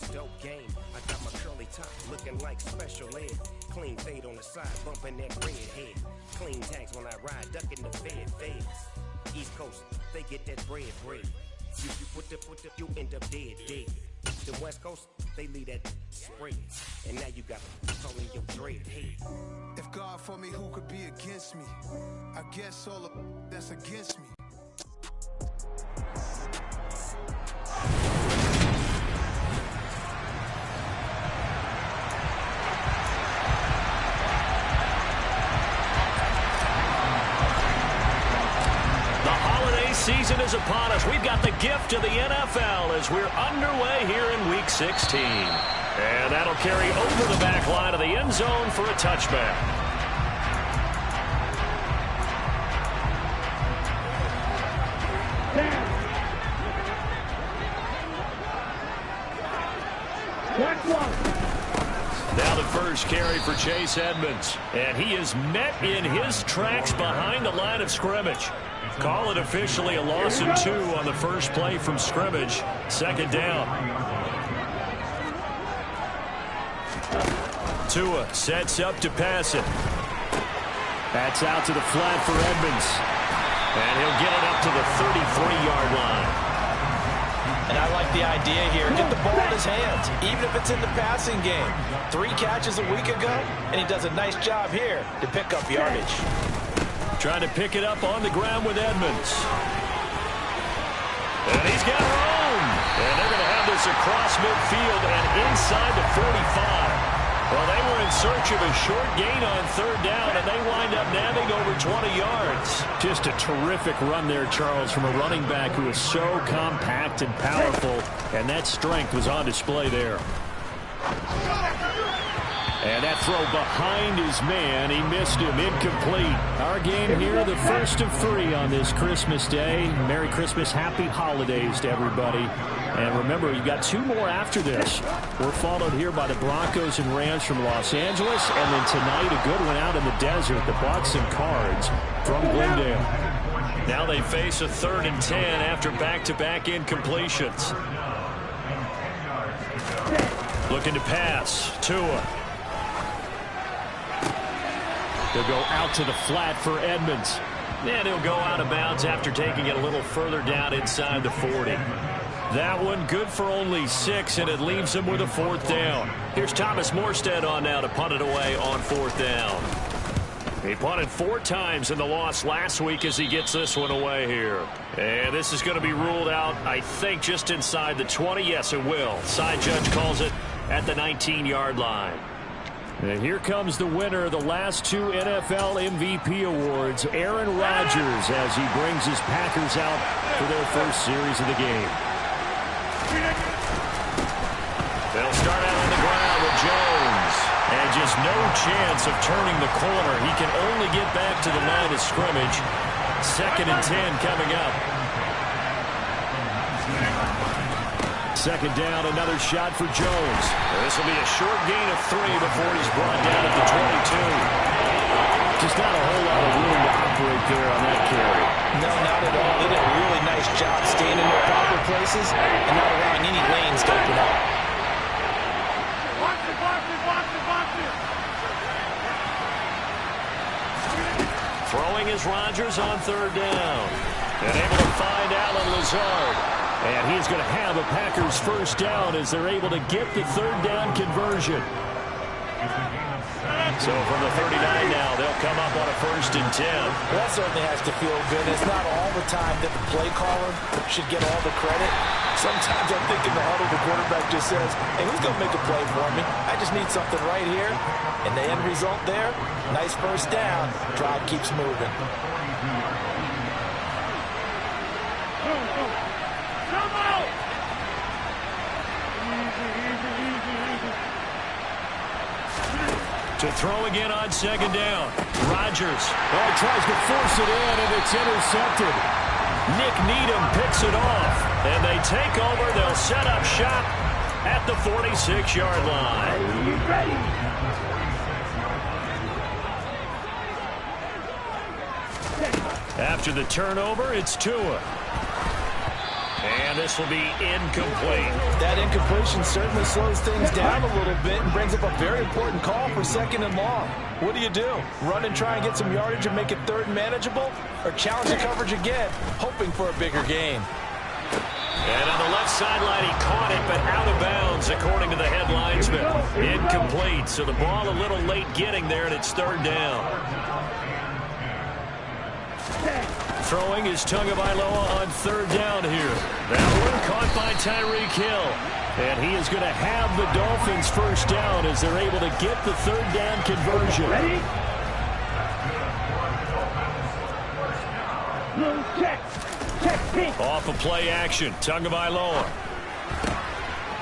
Dope game. I got my curly top looking like special ed. Clean fade on the side, bumping that red head. Clean tags when I ride, ducking the feds. East Coast, they get that bread. You put the, you end up dead. The West Coast, they leave that spread. And now you got calling your dread head. If God for me, who could be against me? I guess all of that's against me. Season is upon us. We've got the gift of the NFL as we're underway here in Week 16. And that'll carry over the back line of the end zone for a touchback. Now the first carry for Chase Edmonds. And he is met in his tracks behind the line of scrimmage. Call it officially a loss of 2 on the first play from scrimmage. Second down. Tua sets up to pass it. That's out to the flat for Edmonds. And he'll get it up to the 33-yard line. And I like the idea here. Get the ball in his hands, even if it's in the passing game. 3 catches a week ago, and he does a nice job here to pick up yardage. Trying to pick it up on the ground with Edmonds. And he's got room. And they're going to have this across midfield and inside the 45. Well, they were in search of a short gain on third down, and they wind up nabbing over 20 yards. Just a terrific run there, Charles, from a running back who is so compact and powerful, and that strength was on display there. And that throw behind his man, he missed him, incomplete. Our game here, the first of 3 on this Christmas Day. Merry Christmas, happy holidays to everybody. And remember, you got 2 more after this. We're followed here by the Broncos and Rams from Los Angeles, and then tonight a good one out in the desert, the Bucs and Cards from Glendale. Now they face a 3rd and 10 after back-to-back incompletions. Looking to pass, Tua. They'll go out to the flat for Edmonds. And he'll go out of bounds after taking it a little further down inside the 40. That one good for only 6, and it leaves him with a 4th down. Here's Thomas Morstead on now to punt it away on 4th down. He punted 4 times in the loss last week as he gets this one away here. And this is going to be ruled out, I think, just inside the 20. Yes, it will. Side judge calls it at the 19-yard line. And here comes the winner of the last 2 NFL MVP awards, Aaron Rodgers, as he brings his Packers out for their first series of the game. They'll start out on the ground with Jones. And just no chance of turning the corner. He can only get back to the line of scrimmage. 2nd and 10 coming up. 2nd down, another shot for Jones. This will be a short gain of 3 before he's brought down at the 22. Just not a whole lot of room to operate there on that carry. No, not at all. They did a really nice job staying in their proper places and not allowing any lanes to open up. Throwing is Rodgers on 3rd down. And able to find Allen Lazard. And he's going to have a Packers first down as they're able to get the 3rd down conversion. So from the 39 now, they'll come up on a 1st and 10. Well, that certainly has to feel good. It's not all the time that the play caller should get all the credit. Sometimes I think in the huddle, the quarterback just says, hey, who's going to make a play for me? I just need something right here. And the end result there, nice first down. Drive keeps moving. To throw again on 2nd down. Rodgers. Oh, tries to force it in, and it's intercepted. Nick Needham picks it off. And they take over. They'll set up shop at the 46-yard line. After the turnover, it's Tua. And this will be incomplete. That incompletion certainly slows things down a little bit and brings up a very important call for 2nd and long. What do? Run and try and get some yardage and make it 3rd and manageable? Or challenge the coverage again, hoping for a bigger gain? And on the left sideline, he caught it, but out of bounds, according to the head linesman. Incomplete, so the ball a little late getting there, and it's 3rd down. Throwing is Tagovailoa on 3rd down here. That one caught by Tyreek Hill. And he is going to have the Dolphins 1st down as they're able to get the 3rd down conversion. Ready? Check. Off of play action, Tagovailoa.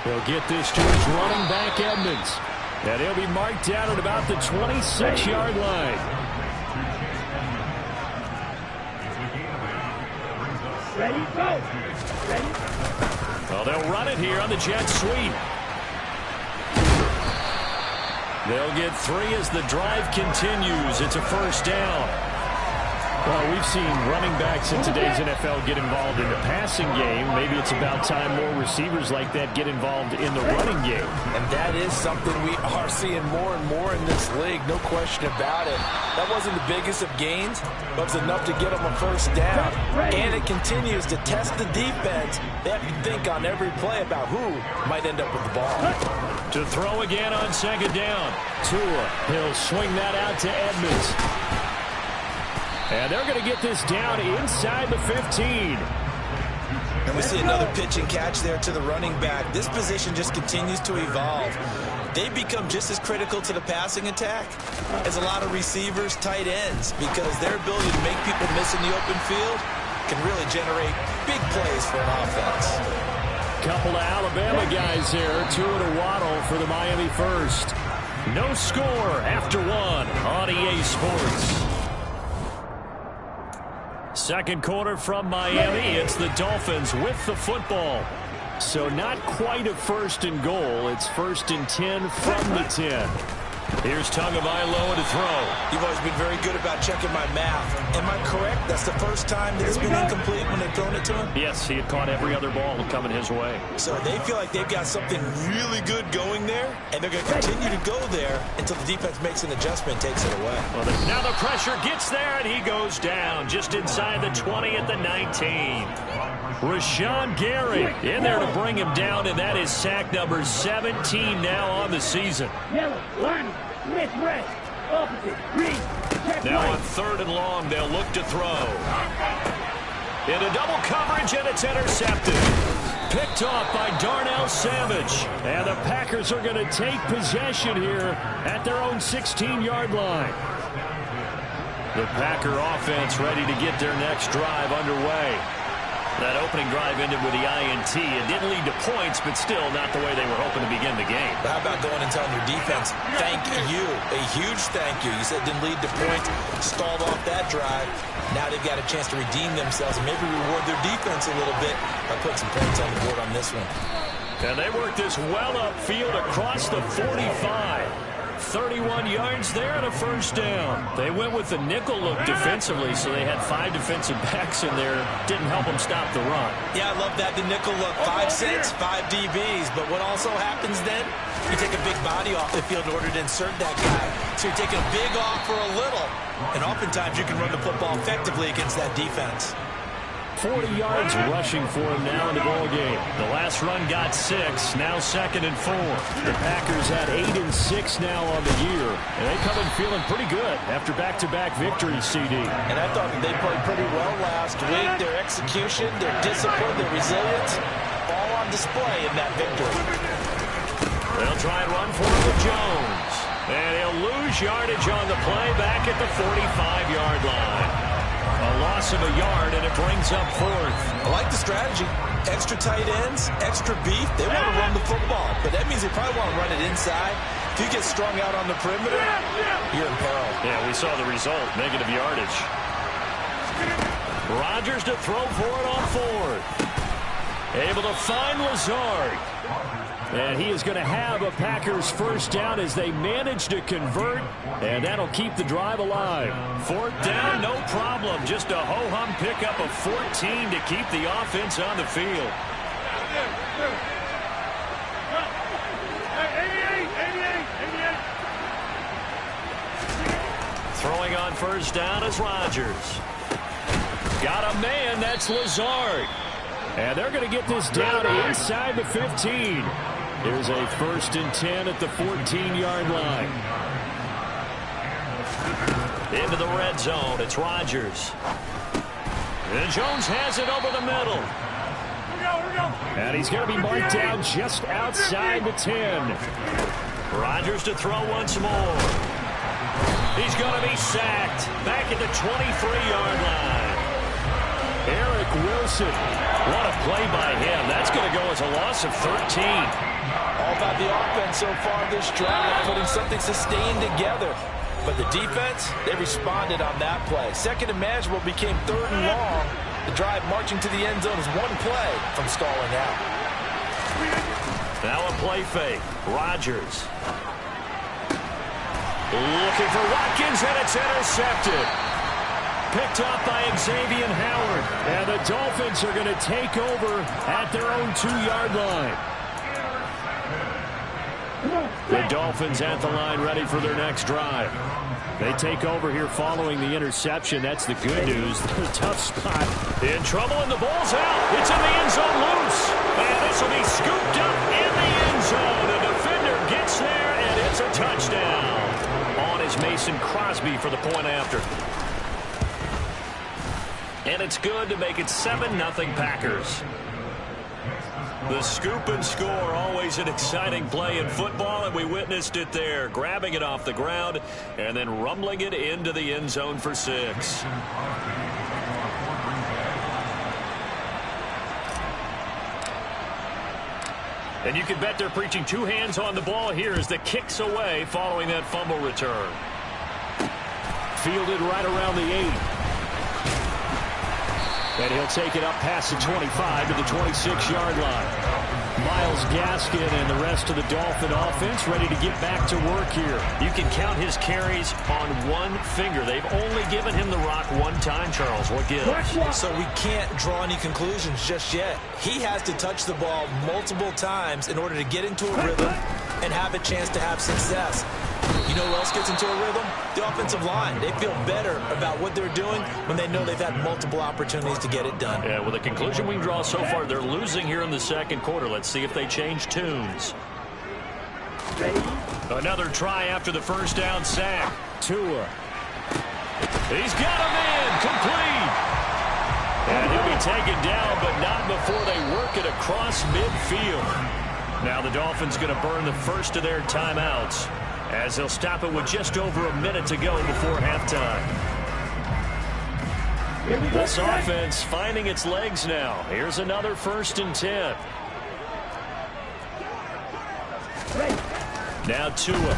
He'll get this to his running back, Edmonds. And he'll be marked down at about the 26-yard line. Ready, go. Ready. Well, they'll run it here on the jet sweep. They'll get 3 as the drive continues. It's a 1st down. Well, we've seen running backs in today's NFL get involved in the passing game. Maybe it's about time more receivers like that get involved in the running game. And that is something we are seeing more and more in this league, no question about it. That wasn't the biggest of gains, but it's enough to get them a 1st down. And it continues to test the defense. They have to think on every play about who might end up with the ball. To throw again on 2nd down. Tua, he'll swing that out to Edmonds. And they're going to get this down inside the 15. And we see another pitch and catch there to the running back. This position just continues to evolve. They become just as critical to the passing attack as a lot of receivers, tight ends, because their ability to make people miss in the open field can really generate big plays for an offense. Couple of Alabama guys there. Tua to Waddle for the Miami first. No score after 1 on EA Sports. 2nd quarter from Miami. It's the Dolphins with the football. So not quite a 1st and goal. It's 1st and 10 from the 10. Here's Tagovailoa to throw. You've always been very good about checking my math. Am I correct? That's the 1st time that it's been incomplete when they've thrown it to him? Yes, he had caught every other ball coming his way. So they feel like they've got something really good going there, and they're going to continue to go there until the defense makes an adjustment, takes it away. Well, now the pressure gets there, and he goes down just inside the 20 at the 19. Rashawn Gary in there to bring him down, and that is sack number 17 now on the season. Yellow, line, miss red, opposite, green. Now on 3rd and long, they'll look to throw. Into double coverage, and it's intercepted. Picked off by Darnell Savage. And the Packers are going to take possession here at their own 16-yard line. The Packer offense ready to get their next drive underway. That opening drive ended with the INT. It didn't lead to points, but still not the way they were hoping to begin the game. But how about going and telling your defense, thank you, a huge thank you. You said it didn't lead to points, stalled off that drive. Now they've got a chance to redeem themselves and maybe reward their defense a little bit by putting some points on the board on this one. And they work this well upfield across the 45. 31 yards there and a 1st down. They went with the nickel look defensively, so they had 5 defensive backs in there. Didn't help them stop the run. Yeah, I love that, the nickel look. 5-6, 5 DBs. But what also happens then, you take a big body off the field in order to insert that guy. So you're taking a big off for a little. And oftentimes you can run the football effectively against that defense. 40 yards rushing for him now in the ball game. The last run got 6, now 2nd and 4. The Packers had 8 and 6 now on the year, and they come in feeling pretty good after back-to-back victories, CD. And I thought they played pretty well last week. Their execution, their discipline, their resilience, all on display in that victory. They'll try and run for it with Jones. And he'll lose yardage on the play back at the 45-yard line. A loss of a yard, and it brings up 4th. I like the strategy. Extra tight ends, extra beef. They want to run the football, but that means they probably want to run it inside. If you get strung out on the perimeter, you're in peril. Yeah, we saw the result, negative yardage. Rodgers to throw for it on 4th. Able to find Lazard. And he is going to have a Packers first down as they manage to convert, and that'll keep the drive alive. Fourth down, no problem. Just a ho-hum pickup of 14 to keep the offense on the field. Throwing on first down is Rodgers. Got a man, that's Lazard. And they're going to get this down inside the 15. Here's a 1st and 10 at the 14-yard line. Into the red zone, it's Rodgers. And Jones has it over the middle. And he's going to be marked down just outside the 10. Rodgers to throw once more. He's going to be sacked back at the 23-yard line. Eric Wilson. What a play by him. That's going to go as a loss of 13. All about the offense so far this drive, putting something sustained together. But the defense, they responded on that play. Second and manageable became 3rd and long. The drive marching to the end zone is one play from stalling out. Now a play fake. Rodgers. Looking for Watkins, and it's intercepted. Picked up by Xavier Howard. And the Dolphins are going to take over at their own 2-yard line. The Dolphins at the line ready for their next drive. They take over here following the interception. That's the good news. The tough spot. In trouble, and the ball's out. It's in the end zone loose. And this will be scooped up in the end zone. A defender gets there, and it's a touchdown. On is Mason Crosby for the point after. And it's good to make it 7-0 Packers. The scoop and score, always an exciting play in football, and we witnessed it there, grabbing it off the ground and then rumbling it into the end zone for 6. And you can bet they're preaching 2 hands on the ball here as the kick's away following that fumble return. Fielded right around the 8. And he'll take it up past the 25 to the 26-yard line. Myles Gaskin and the rest of the Dolphin offense ready to get back to work here. You can count his carries on one finger. They've only given him the rock one time, Charles. What gives? So we can't draw any conclusions just yet. He has to touch the ball multiple times in order to get into a rhythm and have a chance to have success. You know who else gets into a rhythm? The offensive line. They feel better about what they're doing when they know they've had multiple opportunities to get it done. Yeah, well, the conclusion we can draw so far, they're losing here in the second quarter. Let's see if they change tunes. Another try after the first down sack. Tua. He's got a man complete. And he'll be taken down, but not before they work it across midfield. Now the Dolphins going to burn the first of their timeouts, as they'll stop it with just over a minute to go before halftime. This offense finding its legs now. Here's another 1st and 10. Now Tua.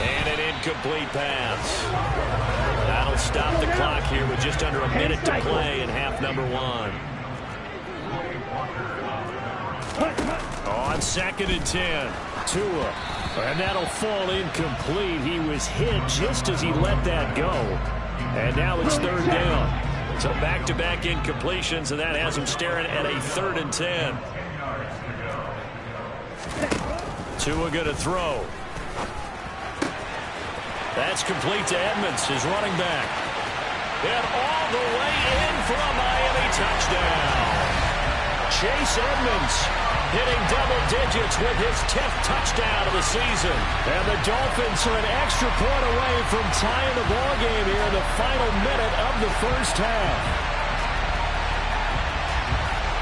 And an incomplete pass. That'll stop the clock here with just under a minute to play in half number 1. On 2nd and 10. Tua. And that'll fall incomplete. He was hit just as he let that go. And now it's 3rd down. So back-to-back incompletions, and that has him staring at a 3rd and 10. Tua going to throw. That's complete to Edmonds, his running back. And all the way in for a Miami touchdown. Chase Edmonds hitting double digits with his 10th touchdown of the season. And the Dolphins are an extra point away from tying the ball game here in the final minute of the first half.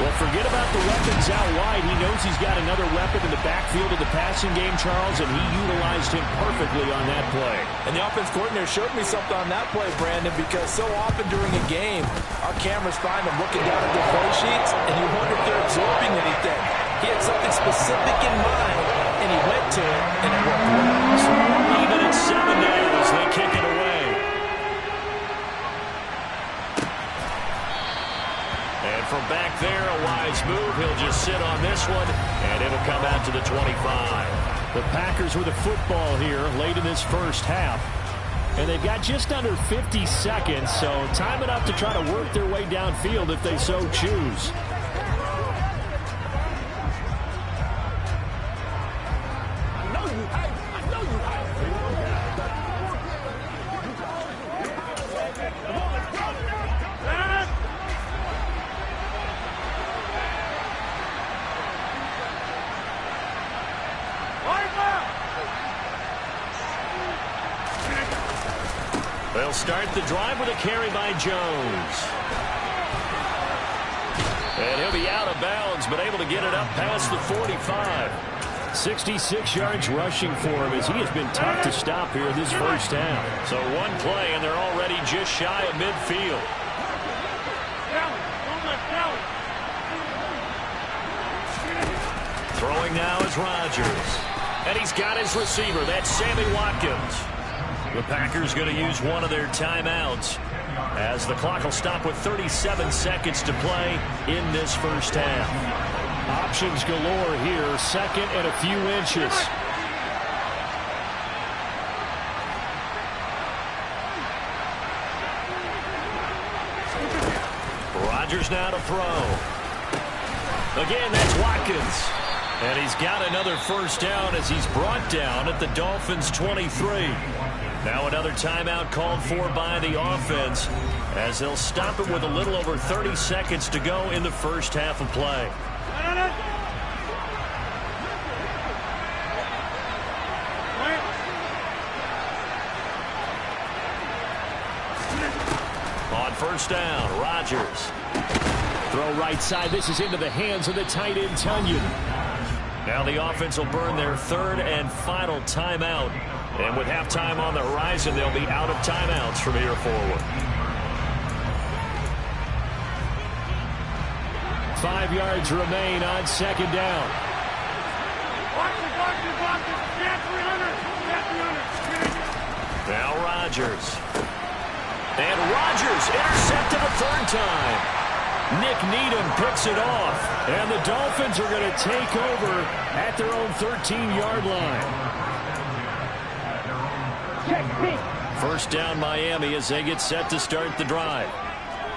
Well, forget about the weapons out wide. He knows he's got another weapon in the backfield of the passing game, Charles, and he utilized him perfectly on that play. And the offense coordinator showed me something on that play, Brandon, because so often during a game, our cameras find them looking down at their play sheets, and you wonder if they're absorbing anything. He had something specific in mind, and he went to it, and it worked well. So even at 7 now as they kick it away. And from back there, a wise move. He'll just sit on this one, and it'll come out to the 25. The Packers with the football here late in this first half. And they've got just under 50 seconds, so time enough to try to work their way downfield if they so choose. They'll start the drive with a carry by Jones. And he'll be out of bounds, but able to get it up past the 45. 66 yards rushing for him as he has been tough to stop here this first half. So one play, and they're already just shy of midfield. Throwing now is Rodgers. And he's got his receiver. That's Sammy Watkins. The Packers going to use one of their timeouts as the clock will stop with 37 seconds to play in this first half. Options galore here, second and a few inches. Rodgers now to throw. Again, that's Watkins. And he's got another first down as he's brought down at the Dolphins' 23. Now another timeout called for by the offense as they'll stop it with a little over 30 seconds to go in the first half of play. On first down, Rodgers. Throw right side. This is into the hands of the tight end, Tunyon. Now the offense will burn their third and final timeout. And with halftime on the horizon, they'll be out of timeouts from here forward. 5 yards remain on second down. Now Rodgers. And Rodgers intercepted a third time. Nick Needham picks it off. And the Dolphins are going to take over at their own 13-yard line. First down Miami as they get set to start the drive.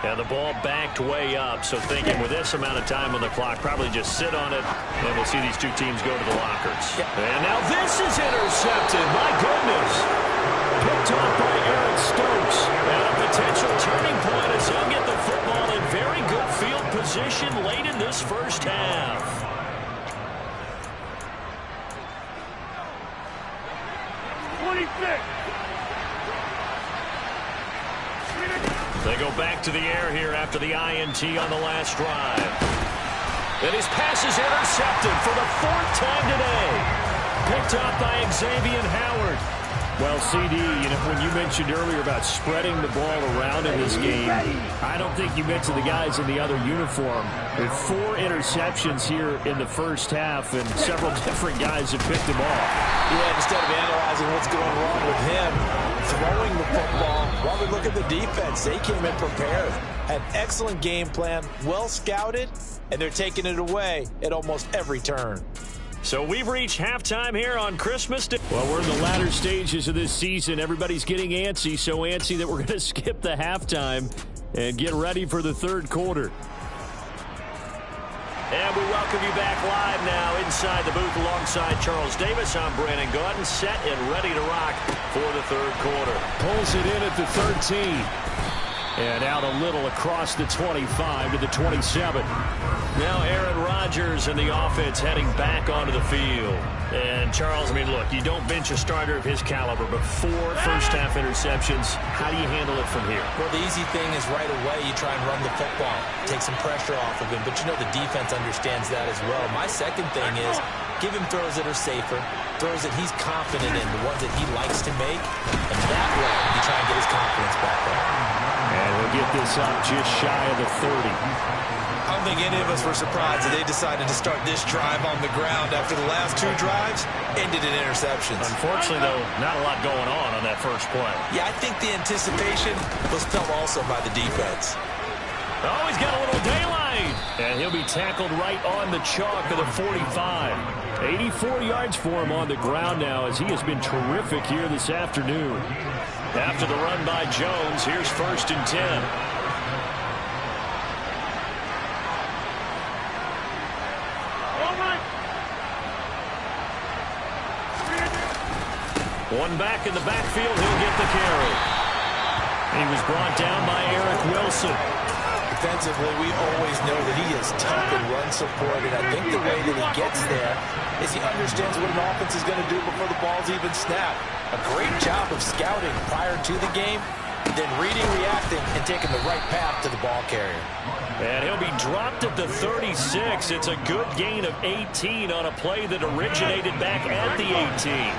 And the ball backed way up, so thinking with this amount of time on the clock, probably just sit on it, and we'll see these two teams go to the lockers. And now this is intercepted. My goodness. Picked off by Aaron Stokes. And a potential turning point as he'll get the football in very good field position late in this first half. They go back to the air here after the INT on the last drive. And his pass is intercepted for the fourth time today. Picked up by Xavier Howard. Well, CD, when you mentioned earlier about spreading the ball around in this game, I don't think you mentioned the guys in the other uniform. With 4 interceptions here in the first half, and several different guys have picked them off. Yeah, instead of analyzing what's going wrong with him, throwing the football, while we look at the defense, they came in prepared. Had excellent game plan, well scouted, and they're taking it away at almost every turn. So we've reached halftime here on Christmas Day. Well, we're in the latter stages of this season. Everybody's getting antsy, so antsy that we're going to skip the halftime and get ready for the third quarter. And we welcome you back live now inside the booth alongside Charles Davis. I'm Brandon Gaudin, set and ready to rock for the third quarter. Pulls it in at the 13. And out a little across the 25 to the 27. Now Aaron Rodgers and the offense heading back onto the field. And Charles, I mean, look, you don't bench a starter of his caliber, but 4 first-half interceptions. How do you handle it from here? Well, the easy thing is right away you try and run the football, take some pressure off of him. But you know the defense understands that as well. My second thing is give him throws that are safer, throws that he's confident in, the ones that he likes to make. And that way you try and get his confidence back up. And we'll get this up just shy of the 30. I don't think any of us were surprised that they decided to start this drive on the ground after the last 2 drives ended in interceptions. Unfortunately, though, not a lot going on that first play. Yeah, I think the anticipation was felt also by the defense. Oh, he's got a little daylight. And he'll be tackled right on the chalk of the 45. 84 yards for him on the ground now as he has been terrific here this afternoon. After the run by Jones, here's 1st and 10. One back in the backfield, he'll get the carry. He was brought down by Eric Wilson. Defensively, we always know that he is tough in run support, and I think the way that he gets there is he understands what an offense is going to do before the ball's even snapped. A great job of scouting prior to the game, then reading, reacting, and taking the right path to the ball carrier. And he'll be dropped at the 36. It's a good gain of 18 on a play that originated back at the 18.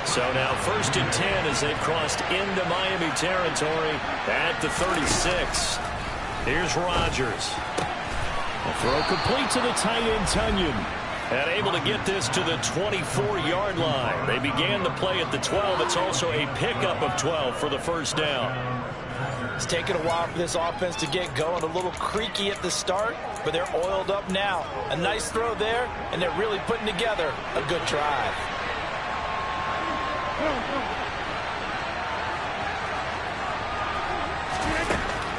So now 1st and 10 as they've crossed into Miami territory at the 36. Here's Rodgers. A throw complete to the tight end, Tunyon. And able to get this to the 24-yard line. They began the play at the 12. It's also a pickup of 12 for the first down. It's taken a while for this offense to get going. A little creaky at the start, but they're oiled up now. A nice throw there, and they're really putting together a good drive.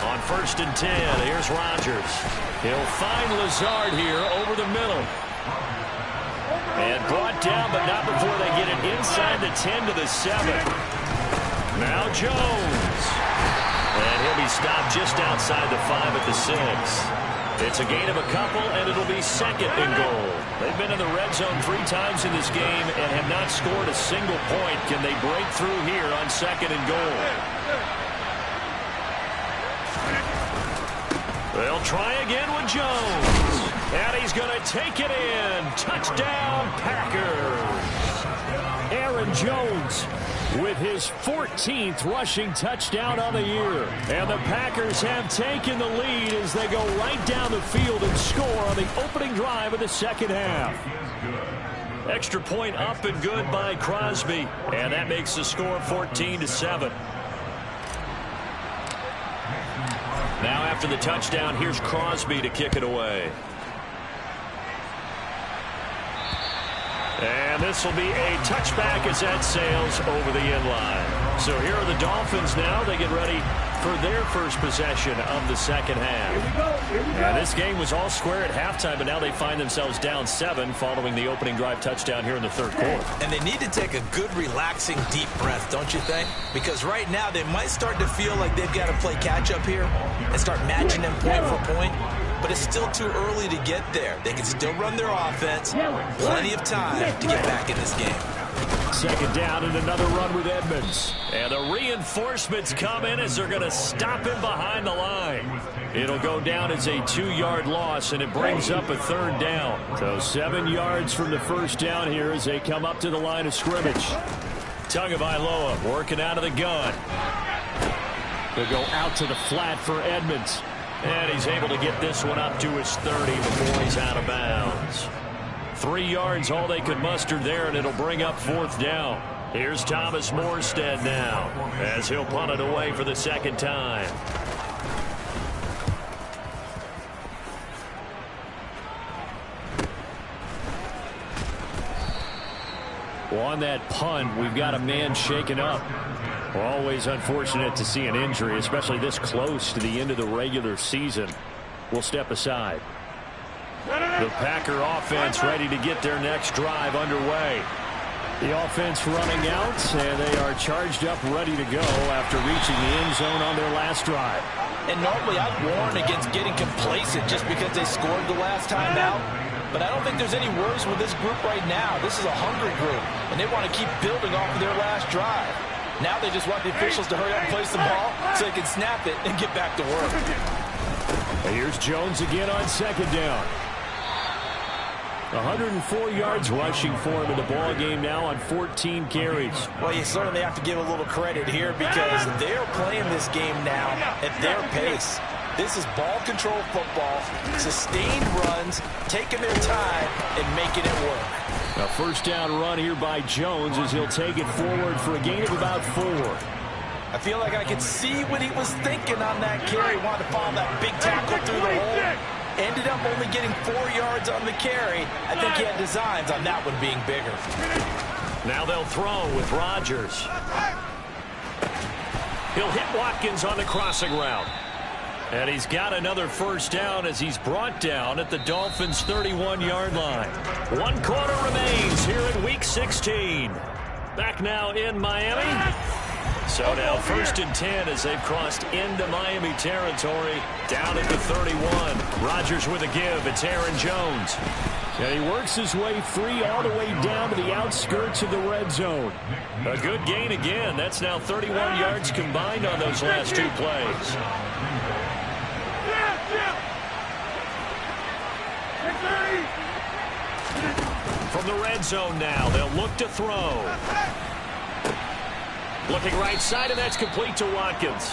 On 1st and 10, here's Rodgers. He'll find Lazard here over the middle. And brought down, but not before they get it inside the 10 to the 7. Now Jones. And he'll be stopped just outside the 5 at the 6. It's a gain of a couple, and it'll be 2nd and goal. They've been in the red zone 3 times in this game and have not scored a single point. Can they break through here on 2nd and goal? They'll try again with Jones. And he's going to take it in. Touchdown, Packers. Aaron Jones with his 14th rushing touchdown on the year. And the Packers have taken the lead as they go right down the field and score on the opening drive of the second half. Extra point up and good by Crosby. And that makes the score 14-7. Now after the touchdown, here's Crosby to kick it away. And this will be a touchback as that sails over the end line. So here are the Dolphins now. They get ready for their first possession of the second half. Here we go. And this game was all square at halftime, but now they find themselves down 7 following the opening drive touchdown here in the third quarter. And they need to take a good, relaxing, deep breath, don't you think? Because right now they might start to feel like they've got to play catch-up here and start matching them point for point. But it's still too early to get there. They can still run their offense. Plenty of time to get back in this game. Second down and another run with Edmonds. And the reinforcements come in as they're going to stop him behind the line. It'll go down as a 2-yard loss, and it brings up a third down. So 7 yards from the first down here as they come up to the line of scrimmage. Tagovailoa working out of the gun. They'll go out to the flat for Edmonds. And he's able to get this one up to his 30 before he's out of bounds. 3 yards, all they could muster there, and it'll bring up fourth down. Here's Thomas Morstead now as he'll punt it away for the second time. Well, on that punt, we've got a man shaken up. We're always unfortunate to see an injury, especially this close to the end of the regular season. We'll step aside. The Packer offense ready to get their next drive underway. The offense running out, and they are charged up, ready to go after reaching the end zone on their last drive. And normally I'd warn against getting complacent just because they scored the last time out. But I don't think there's any worries with this group right now. This is a hungry group, and they want to keep building off of their last drive. Now they just want the officials to hurry up and place the ball so they can snap it and get back to work. And here's Jones again on second down. 104 yards rushing for him in the ball game now on 14 carries. Well, you certainly have to give a little credit here because they're playing this game now at their pace. This is ball control football, sustained runs, taking their time and making it work. A first down run here by Jones as he'll take it forward for a gain of about 4. I feel like I could see what he was thinking on that carry. Wanted to follow that big tackle through the hole. Ended up only getting 4 yards on the carry. I think he had designs on that one being bigger. Now they'll throw with Rodgers. He'll hit Watkins on the crossing route. And he's got another first down as he's brought down at the Dolphins' 31-yard line. 1 quarter remains here in Week 16. Back now in Miami. So now 1st and 10 as they've crossed into Miami territory down at the 31. Rodgers with a give. It's Aaron Jones. And he works his way free all the way down to the outskirts of the red zone. A good gain again. That's now 31 yards combined on those last 2 plays. From the red zone now, they'll look to throw. Looking right side, and that's complete to Watkins.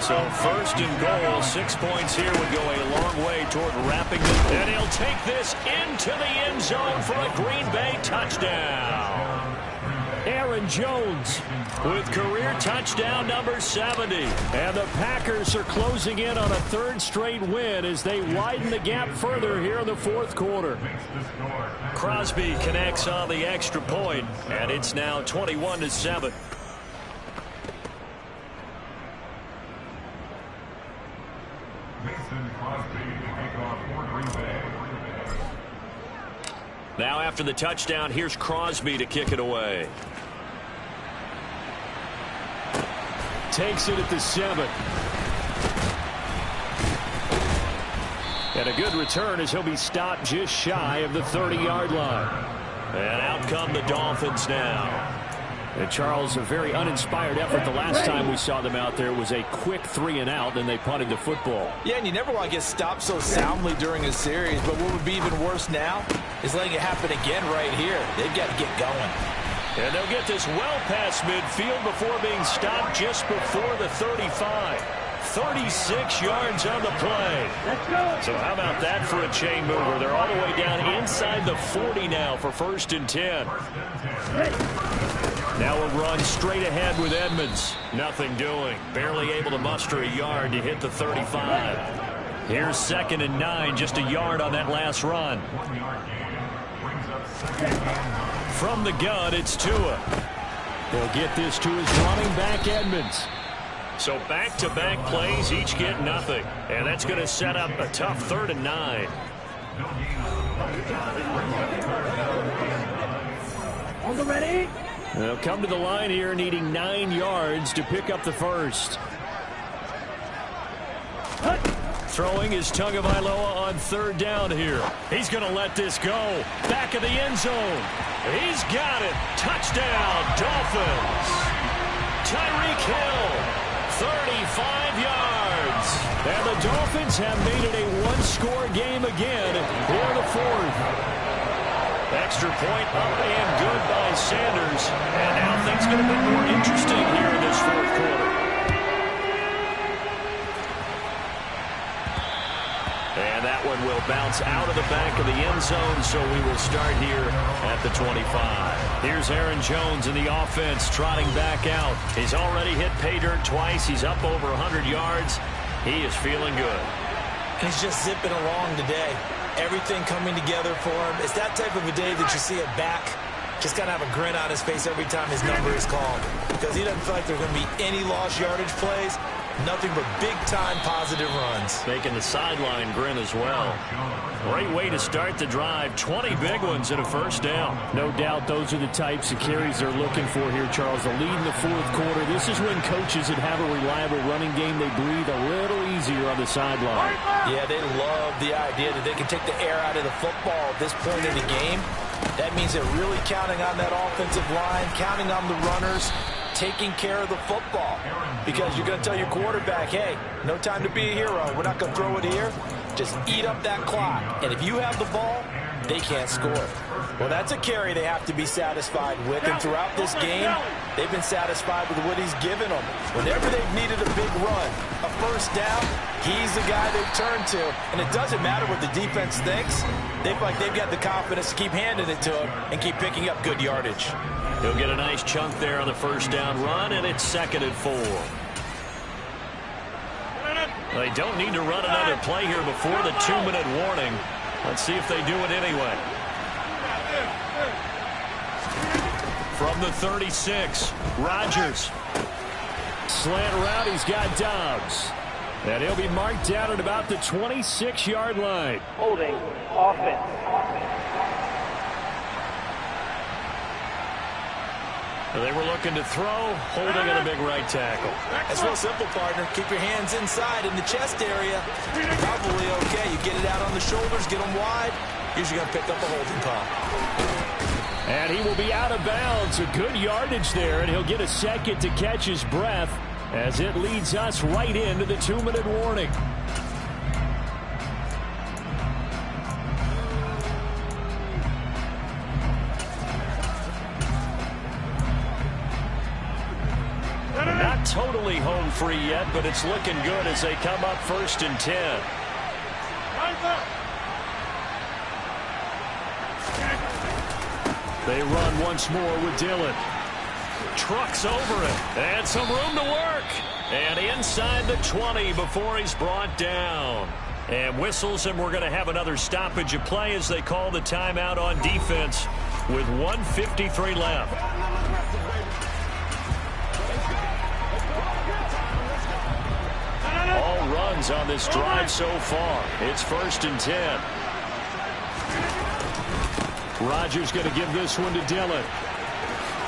So 1st and goal, 6 points here would go a long way toward wrapping it. And he'll take this into the end zone for a Green Bay touchdown. Aaron Jones with career touchdown number 70. And the Packers are closing in on a 3rd straight win as they widen the gap further here in the 4th quarter. Crosby connects on the extra point, and it's now 21-7. Now after the touchdown, here's Crosby to kick it away. Takes it at the 7. And a good return as he'll be stopped just shy of the 30-yard line. And out come the Dolphins now. And Charles, a very uninspired effort. The last time we saw them out there was a quick 3 and out, and they punted the football. Yeah, and you never want to get stopped so soundly during a series, but what would be even worse now is letting it happen again right here. They've got to get going. And they'll get this well past midfield before being stopped just before the 35. 36 yards on the play. So how about that for a chain mover? They're all the way down inside the 40 now for 1st and 10. Now a run straight ahead with Edmonds. Nothing doing. Barely able to muster a yard to hit the 35. Here's 2nd and 9. Just a yard on that last run. From the gun, it's Tua. They'll get this to his running back, Edmonds. So back-to-back plays, each get nothing. And that's going to set up a tough 3rd and 9. On the ready. They'll come to the line here needing 9 yards to pick up the first. Throwing is Tagovailoa on 3rd down here. He's going to let this go. Back of the end zone. He's got it. Touchdown, Dolphins. Tyreek Hill, 35 yards. And the Dolphins have made it a 1-score game again here in the 4th. Extra point up and good by Sanders. And now things going to be more interesting here in this 4th quarter. And that one will bounce out of the back of the end zone, so we will start here at the 25. Here's Aaron Jones in the offense trotting back out. He's already hit pay dirt twice. He's up over 100 yards. He is feeling good. He's just zipping along today. Everything coming together for him. It's that type of a day that you see a back just kind of have a grin on his face every time his number is called, because he doesn't feel like there's going to be any lost yardage plays. Nothing but big-time positive runs. Making the sideline grin as well. Great way to start the drive. 20 big ones and a first down. No doubt those are the types of carries they're looking for here, Charles. The lead in the 4th quarter. This is when coaches that have a reliable running game, they breathe a little easier on the sideline. Yeah, they love the idea that they can take the air out of the football at this point in the game. That means they're really counting on that offensive line, counting on the runners, taking care of the football, because you're going to tell your quarterback, hey, no time to be a hero. We're not going to throw it here. Just eat up that clock. And if you have the ball, they can't score. Well, that's a carry they have to be satisfied with. And throughout this game, they've been satisfied with what he's given them. Whenever they've needed a big run, a first down, he's the guy they've turned to. And it doesn't matter what the defense thinks. They feel like they've got the confidence to keep handing it to him and keep picking up good yardage. He'll get a nice chunk there on the first down run, and it's 2nd and 4. They don't need to run another play here before the 2-minute warning. Let's see if they do it anyway. From the 36, Rodgers. Slant route, he's got Dobbs. And he'll be marked down at about the 26-yard line. Holding offense. They were looking to throw, holding on a big right tackle. It's real simple, partner. Keep your hands inside in the chest area. Probably okay. You get it out on the shoulders, get them wide. Usually going to pick up a holding call. And he will be out of bounds. A good yardage there, and he'll get a second to catch his breath as it leads us right into the 2-minute warning. Not totally home free yet, but it's looking good as they come up 1st and 10. They run once more with Dillon. Trucks over it. And some room to work. And inside the 20 before he's brought down. And whistles, and we're going to have another stoppage of play as they call the timeout on defense with 1:53 left. All runs on this drive so far. It's 1st and 10. Rodgers going to give this one to Dillon.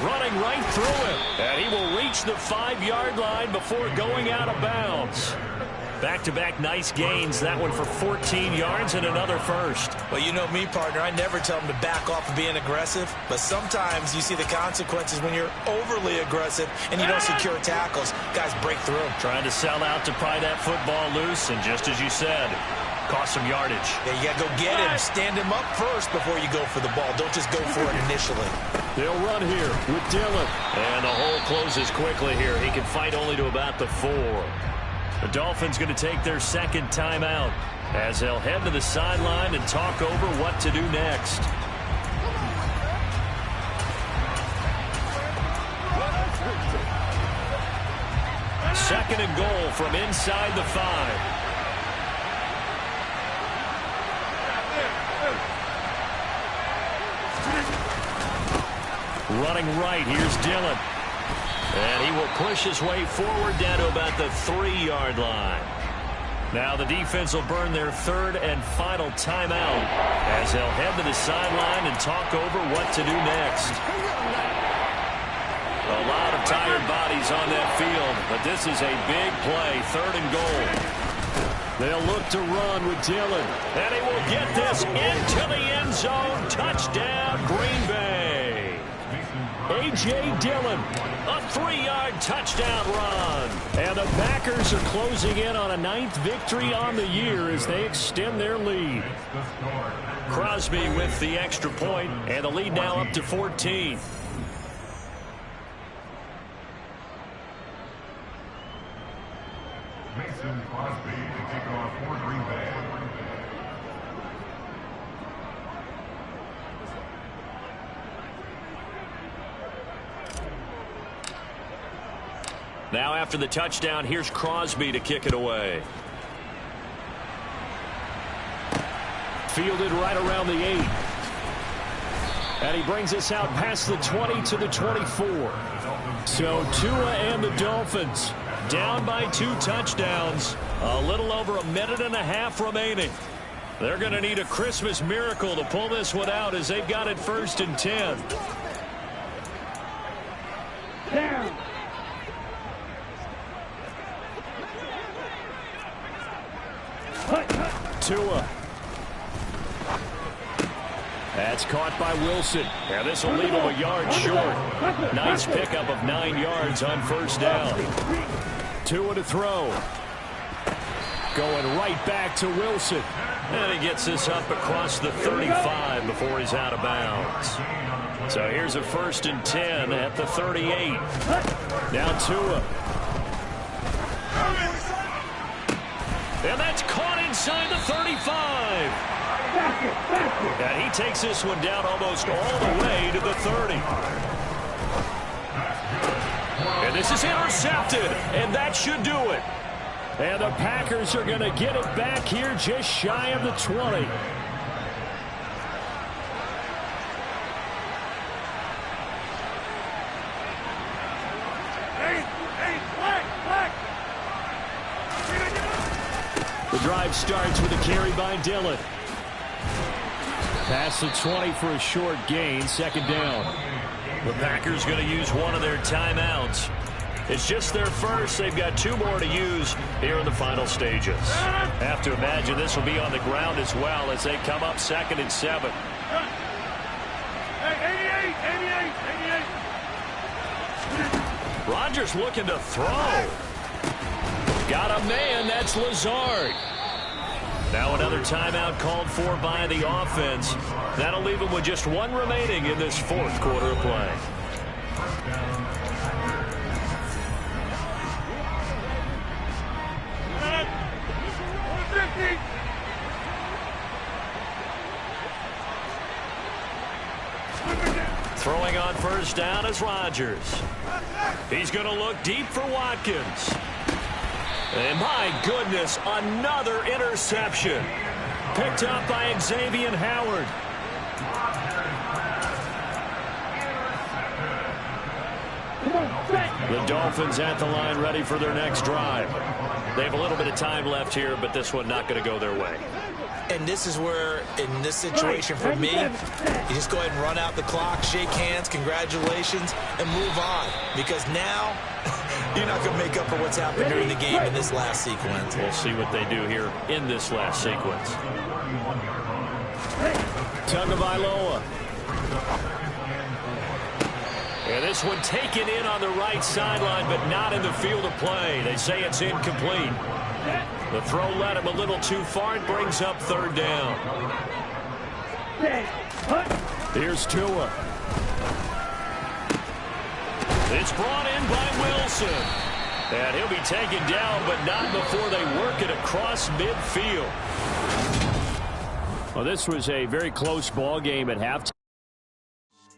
Running right through him. And he will reach the 5-yard line before going out of bounds. Back-to-back nice gains. That one for 14 yards and another first. Well, you know me, partner. I never tell them to back off of being aggressive. But sometimes you see the consequences when you're overly aggressive and you don't secure tackles. Guys break through. Trying to sell out to pry that football loose. And just as you said, cost some yardage. Yeah, you got to go get him. Stand him up first before you go for the ball. Don't just go for it initially. They'll run here with Dillon. And the hole closes quickly here. He can fight only to about the 4. The Dolphins going to take their 2nd timeout as they'll head to the sideline and talk over what to do next. Second and goal from inside the 5. Running right, here's Dillon. And he will push his way forward down to about the 3-yard line. Now the defense will burn their 3rd and final timeout as they'll head to the sideline and talk over what to do next. A lot of tired bodies on that field, but this is a big play, 3rd and goal. They'll look to run with Dillon. And he will get this into the end zone. Touchdown, Green Bay. A.J. Dillon, a 3-yard touchdown run. And the Packers are closing in on a 9th victory on the year as they extend their lead. Crosby with the extra point, and the lead now up to 14. Mason Crosby to kick off for Green Bay. Now after the touchdown, here's Crosby to kick it away. Fielded right around the 8. And he brings us out past the 20 to the 24. So Tua and the Dolphins down by 2 touchdowns. A little over a minute and a half remaining. They're going to need a Christmas miracle to pull this one out as they've got it 1st and 10. Down. Tua. That's caught by Wilson. And this will leave him a yard short. Nice pickup of 9 yards on 1st down. Tua to throw. Going right back to Wilson. And he gets this up across the 35 before he's out of bounds. So here's a 1st and 10 at the 38. Now Tua. And that's caught inside the 35. And he takes this one down almost all the way to the 30. This is intercepted, and that should do it. And the Packers are going to get it back here just shy of the 20. The drive starts with a carry by Dillon. Past the 20 for a short gain, second down. The Packers going to use one of their timeouts. It's just their first. They've got 2 more to use here in the final stages. Have to imagine this will be on the ground as well as they come up 2nd and 7. 88. Rodgers looking to throw. Got a man. That's Lazard. Now another timeout called for by the offense. That'll leave them with just 1 remaining in this 4th quarter of play. Throwing on first down is Rodgers. He's going to look deep for Watkins. And my goodness, another interception. Picked up by Xavier Howard. The Dolphins at the line ready for their next drive. They have a little bit of time left here, but this one not going to go their way. And this is where, in this situation for me, you just go ahead and run out the clock, shake hands, congratulations, and move on. Because now, you're not going to make up for what's happened during the game in this last sequence. We'll see what they do here in this last sequence. Tagovailoa. And this one taken in on the right sideline, but not in the field of play. They say it's incomplete. The throw led him a little too far and brings up 3rd down. Here's Tua. It's brought in by Wilson. And he'll be taken down, but not before they work it across midfield. Well, this was a very close ball game at halftime.